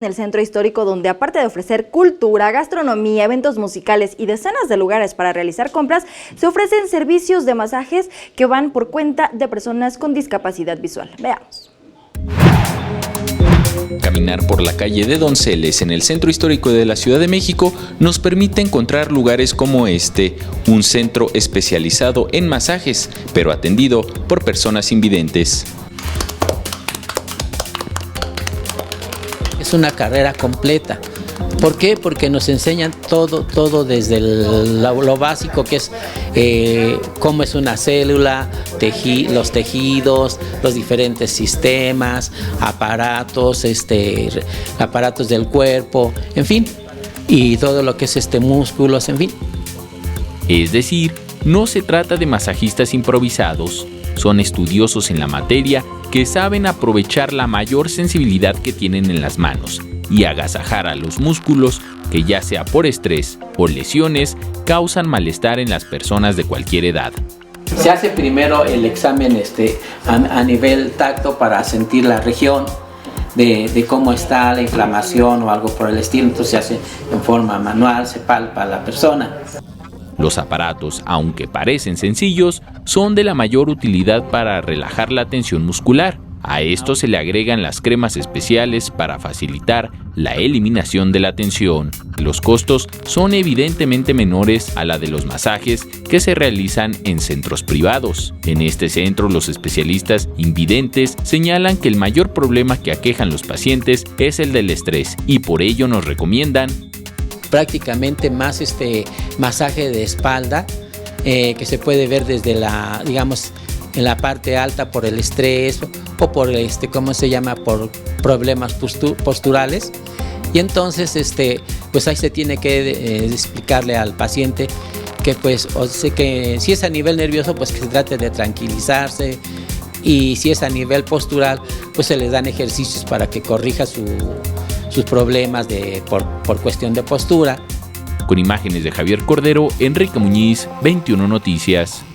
En el centro histórico, donde aparte de ofrecer cultura, gastronomía, eventos musicales y decenas de lugares para realizar compras, se ofrecen servicios de masajes que van por cuenta de personas con discapacidad visual. Veamos. Caminar por la calle de Donceles en el centro histórico de la Ciudad de México nos permite encontrar lugares como este, un centro especializado en masajes, pero atendido por personas invidentes. Es una carrera completa. ¿Por qué? Porque nos enseñan todo desde lo básico que es cómo es una célula, los tejidos, los diferentes sistemas, aparatos, aparatos del cuerpo, en fin, y todo lo que es músculos, en fin. Es decir, no se trata de masajistas improvisados, son estudiosos en la materia que saben aprovechar la mayor sensibilidad que tienen en las manos y agasajar a los músculos que, ya sea por estrés o lesiones, causan malestar en las personas de cualquier edad. Se hace primero el examen a nivel tacto para sentir la región de cómo está la inflamación o algo por el estilo, entonces se hace en forma manual, se palpa a la persona. Los aparatos, aunque parecen sencillos, son de la mayor utilidad para relajar la tensión muscular. A esto se le agregan las cremas especiales para facilitar la eliminación de la tensión. Los costos son evidentemente menores a la de los masajes que se realizan en centros privados. En este centro, los especialistas invidentes señalan que el mayor problema que aquejan los pacientes es el del estrés y por ello nos recomiendan prácticamente más masaje de espalda que se puede ver desde en la parte alta por el estrés o por por problemas posturales, y entonces pues ahí se tiene que explicarle al paciente que que si es a nivel nervioso, pues que se trate de tranquilizarse, y si es a nivel postural, pues se les dan ejercicios para que corrija sus problemas por cuestión de postura. Con imágenes de Javier Cordero, Enrique Muñiz, 21 Noticias.